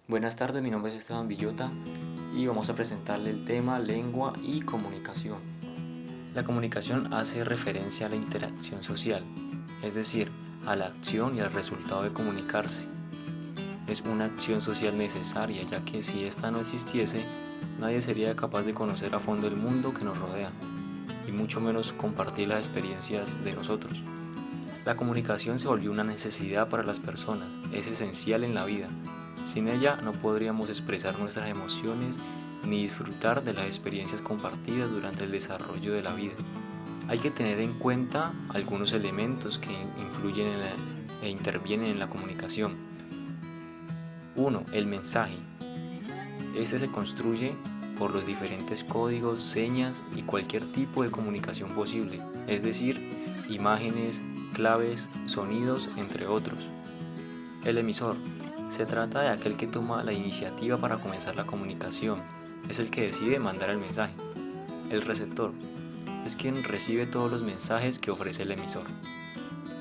Buenas tardes, mi nombre es Esteban Villota y vamos a presentarle el tema lengua y comunicación. La comunicación hace referencia a la interacción social, es decir, a la acción y al resultado de comunicarse. Es una acción social necesaria, ya que si ésta no existiese, nadie sería capaz de conocer a fondo el mundo que nos rodea, y mucho menos compartir las experiencias de nosotros. La comunicación se volvió una necesidad para las personas, es esencial en la vida. Sin ella no podríamos expresar nuestras emociones ni disfrutar de las experiencias compartidas durante el desarrollo de la vida. Hay que tener en cuenta algunos elementos que influyen e intervienen en la comunicación. 1. El mensaje. Este se construye por los diferentes códigos, señas y cualquier tipo de comunicación posible, es decir, imágenes, claves, sonidos, entre otros. El emisor. Se trata de aquel que toma la iniciativa para comenzar la comunicación, es el que decide mandar el mensaje. El receptor. Es quien recibe todos los mensajes que ofrece el emisor.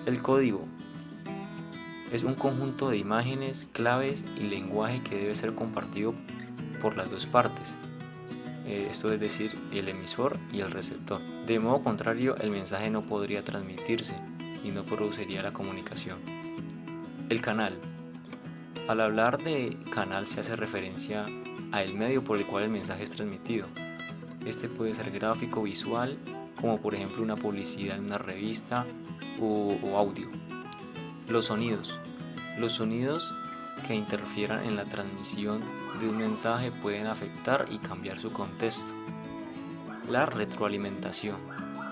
El código. Es un conjunto de imágenes, claves y lenguaje que debe ser compartido por las dos partes. Esto es decir, el emisor y el receptor. De modo contrario, el mensaje no podría transmitirse y no produciría la comunicación. El canal. Al hablar de canal se hace referencia al medio por el cual el mensaje es transmitido. Este puede ser gráfico, visual, como por ejemplo una publicidad en una revista o audio. Los sonidos. Los sonidos que interfieran en la transmisión de un mensaje pueden afectar y cambiar su contexto. La retroalimentación.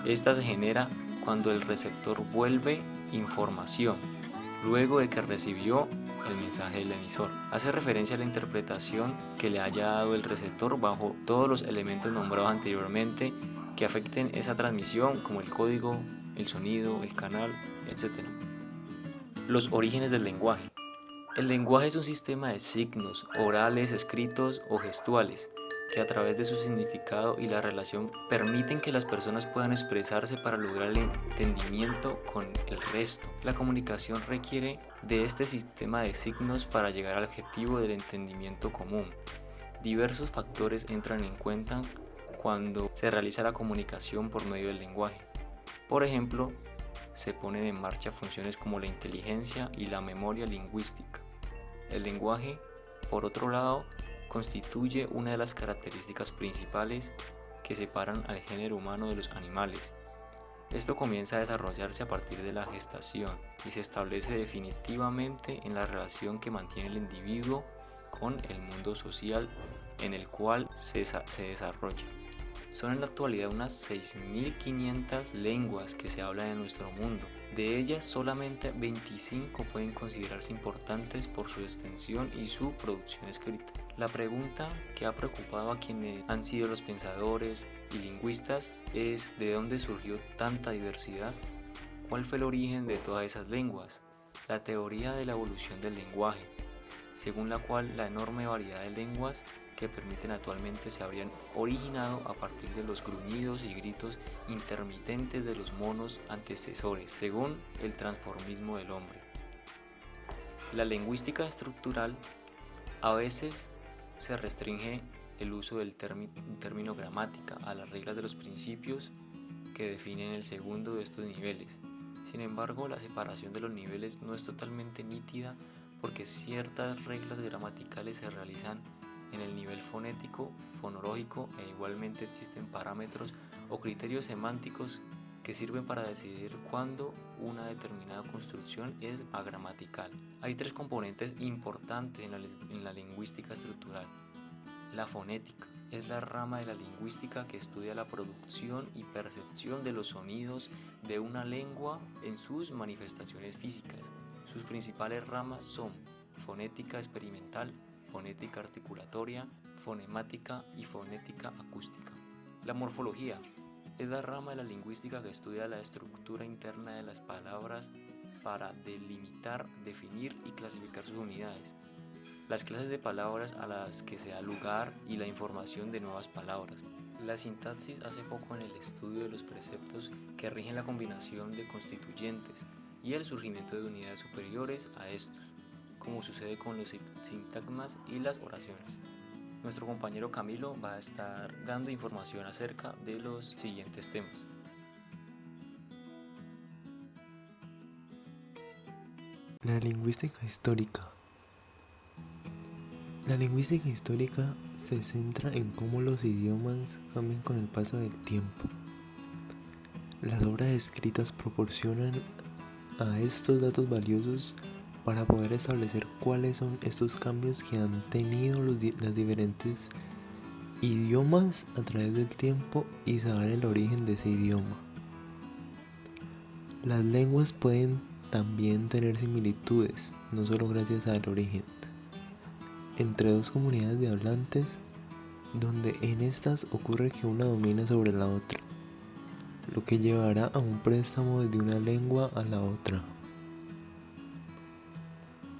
Esta se genera cuando el receptor vuelve información luego de que recibió el mensaje del emisor. Hace referencia a la interpretación que le haya dado el receptor bajo todos los elementos nombrados anteriormente que afecten esa transmisión, como el código, el sonido, el canal, etc. Los orígenes del lenguaje. El lenguaje es un sistema de signos, orales, escritos o gestuales, que a través de su significado y la relación permiten que las personas puedan expresarse para lograr el entendimiento con el resto. La comunicación requiere de este sistema de signos para llegar al objetivo del entendimiento común. Diversos factores entran en cuenta cuando se realiza la comunicación por medio del lenguaje. Por ejemplo, se ponen en marcha funciones como la inteligencia y la memoria lingüística. El lenguaje, por otro lado, constituye una de las características principales que separan al género humano de los animales. Esto comienza a desarrollarse a partir de la gestación y se establece definitivamente en la relación que mantiene el individuo con el mundo social en el cual se desarrolla. Son en la actualidad unas 6.500 lenguas que se hablan en nuestro mundo. De ellas, solamente 25 pueden considerarse importantes por su extensión y su producción escrita. La pregunta que ha preocupado a quienes han sido los pensadores y lingüistas es: ¿de dónde surgió tanta diversidad? ¿Cuál fue el origen de todas esas lenguas? La teoría de la evolución del lenguaje, según la cual la enorme variedad de lenguas que permiten actualmente se habrían originado a partir de los gruñidos y gritos intermitentes de los monos antecesores, según el transformismo del hombre. La lingüística estructural a veces se restringe el uso del término gramática a las reglas de los principios que definen el segundo de estos niveles. Sin embargo, la separación de los niveles no es totalmente nítida porque ciertas reglas gramaticales se realizan en el nivel fonético, fonológico e igualmente existen parámetros o criterios semánticos que sirven para decidir cuándo una determinada construcción es agramatical. Hay tres componentes importantes en la lingüística estructural. La fonética es la rama de la lingüística que estudia la producción y percepción de los sonidos de una lengua en sus manifestaciones físicas. Sus principales ramas son fonética experimental, fonética articulatoria, fonemática y fonética acústica. La morfología es la rama de la lingüística que estudia la estructura interna de las palabras para delimitar, definir y clasificar sus unidades, las clases de palabras a las que se da lugar y la información de nuevas palabras. La sintaxis hace foco en el estudio de los preceptos que rigen la combinación de constituyentes y el surgimiento de unidades superiores a estos, como sucede con los sintagmas y las oraciones. Nuestro compañero Camilo va a estar dando información acerca de los siguientes temas. La lingüística histórica. La lingüística histórica se centra en cómo los idiomas cambian con el paso del tiempo. Las obras escritas proporcionan a estos datos valiosos para poder establecer cuáles son estos cambios que han tenido las diferentes idiomas a través del tiempo y saber el origen de ese idioma. Las lenguas pueden también tener similitudes, no solo gracias al origen, entre dos comunidades de hablantes, donde en estas ocurre que una domina sobre la otra, lo que llevará a un préstamo de una lengua a la otra.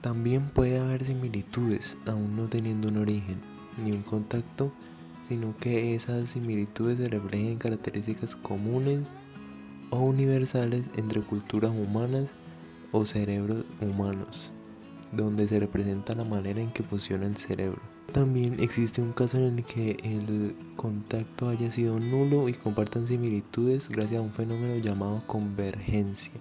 También puede haber similitudes, aún no teniendo un origen ni un contacto, sino que esas similitudes se reflejen en características comunes o universales entre culturas humanas o cerebros humanos, donde se representa la manera en que funciona el cerebro. También existe un caso en el que el contacto haya sido nulo y compartan similitudes gracias a un fenómeno llamado convergencia,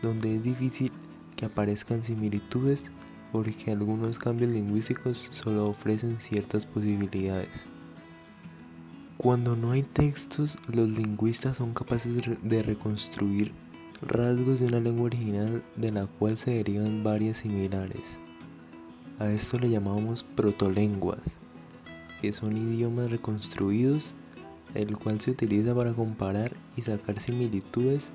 donde es difícil que aparezcan similitudes porque algunos cambios lingüísticos solo ofrecen ciertas posibilidades. Cuando no hay textos, los lingüistas son capaces de reconstruir rasgos de una lengua original de la cual se derivan varias similares. A esto le llamamos protolenguas, que son idiomas reconstruidos, el cual se utiliza para comparar y sacar similitudes,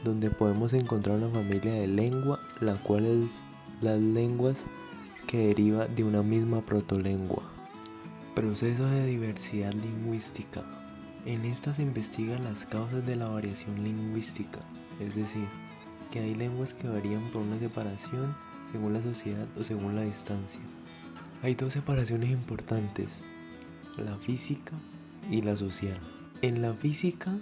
donde podemos encontrar una familia de lengua, la cual es las lenguas que deriva de una misma protolengua. Proceso de diversidad lingüística. En esta se investigan las causas de la variación lingüística, es decir, que hay lenguas que varían por una separación según la sociedad o según la distancia. Hay dos separaciones importantes, la física y la social. En la física,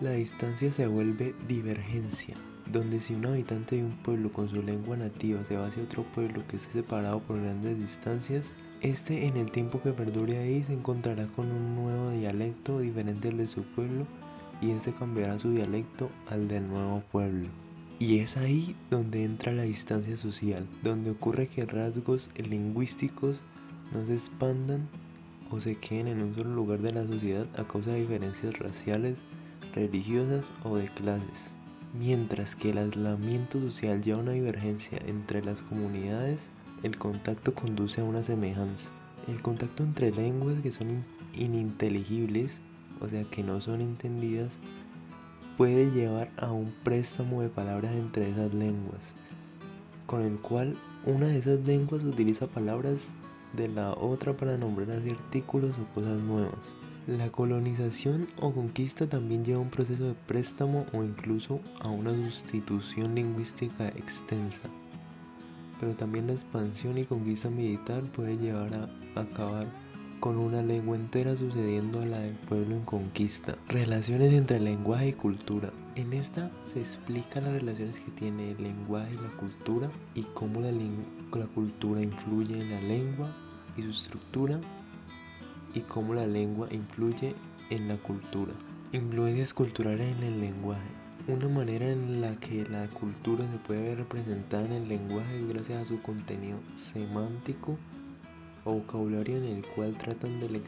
la distancia se vuelve divergencia, donde si un habitante de un pueblo con su lengua nativa se va hacia otro pueblo que esté separado por grandes distancias, este en el tiempo que perdure ahí se encontrará con un nuevo dialecto diferente al de su pueblo y este cambiará su dialecto al del nuevo pueblo. Y es ahí donde entra la distancia social, donde ocurre que rasgos lingüísticos no se expandan o se queden en un solo lugar de la sociedad a causa de diferencias raciales, religiosas o de clases. Mientras que el aislamiento social lleva a una divergencia entre las comunidades, el contacto conduce a una semejanza. El contacto entre lenguas que son ininteligibles, o sea que no son entendidas, puede llevar a un préstamo de palabras entre esas lenguas, con el cual una de esas lenguas utiliza palabras de la otra para nombrar así artículos o cosas nuevas. La colonización o conquista también lleva a un proceso de préstamo o incluso a una sustitución lingüística extensa. Pero también la expansión y conquista militar puede llevar a acabar con una lengua entera sucediendo a la del pueblo en conquista. Relaciones entre lenguaje y cultura. En esta se explica las relaciones que tiene el lenguaje y la cultura y cómo la cultura influye en la lengua y su estructura y cómo la lengua influye en la cultura. Influencias culturales en el lenguaje. Una manera en la que la cultura se puede ver representada en el lenguaje es gracias a su contenido semántico o vocabulario en el cual tratan de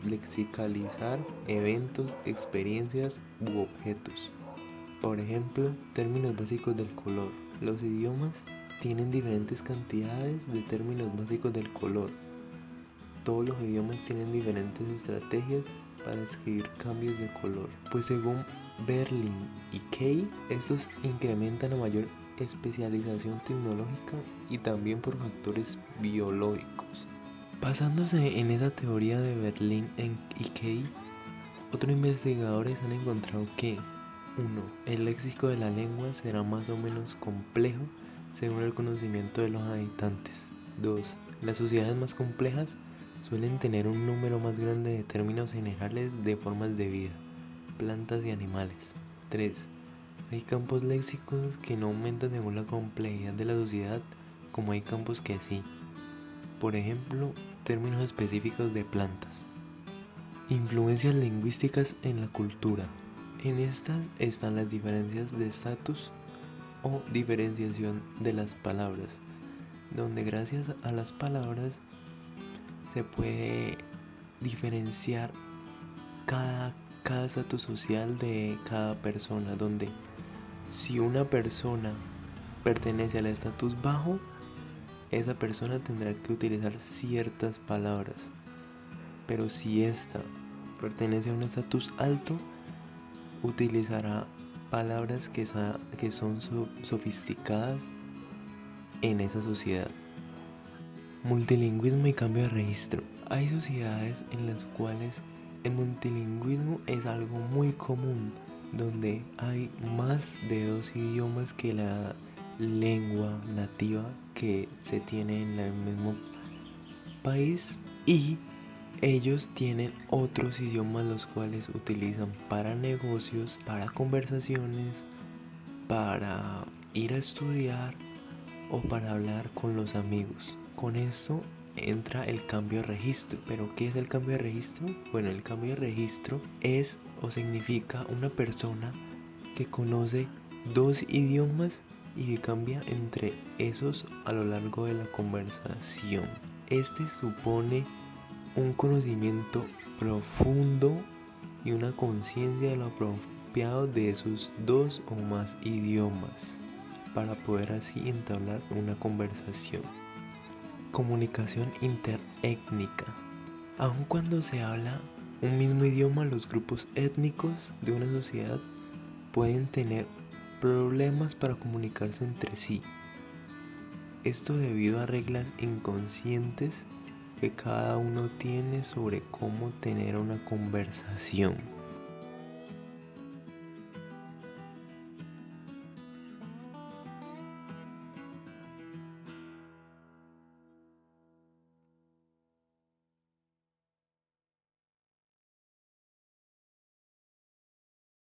lexicalizar eventos, experiencias u objetos. Por ejemplo, términos básicos del color. Los idiomas tienen diferentes cantidades de términos básicos del color. Todos los idiomas tienen diferentes estrategias para escribir cambios de color. Pues según Berlin y Kay, estos incrementan a mayor especialización tecnológica y también por factores biológicos. Basándose en esa teoría de Berlin y Kay, otros investigadores han encontrado que 1. El léxico de la lengua será más o menos complejo según el conocimiento de los habitantes. 2. Las sociedades más complejas suelen tener un número más grande de términos generales de formas de vida, plantas y animales. 3. Hay campos léxicos que no aumentan según la complejidad de la sociedad, como hay campos que sí. Por ejemplo, términos específicos de plantas. Influencias lingüísticas en la cultura. En estas están las diferencias de estatus o diferenciación de las palabras, donde gracias a las palabras se puede diferenciar cada estatus social de cada persona, donde si una persona pertenece al estatus bajo, esa persona tendrá que utilizar ciertas palabras, pero si ésta pertenece a un estatus alto, utilizará palabras que son sofisticadas en esa sociedad. Multilingüismo y cambio de registro. Hay sociedades en las cuales el multilingüismo es algo muy común, donde hay más de 2 idiomas que la lengua nativa que se tiene en el mismo país, y ellos tienen otros idiomas los cuales utilizan para negocios, para conversaciones, para ir a estudiar o para hablar con los amigos. Con eso entra el cambio de registro. ¿Pero qué es el cambio de registro? Bueno, el cambio de registro es o significa una persona que conoce 2 idiomas y que cambia entre esos a lo largo de la conversación. Este supone un conocimiento profundo y una conciencia de lo apropiado de esos 2 o más idiomas para poder así entablar una conversación. Comunicación interétnica. Aun cuando se habla un mismo idioma, los grupos étnicos de una sociedad pueden tener problemas para comunicarse entre sí. Esto debido a reglas inconscientes que cada uno tiene sobre cómo tener una conversación.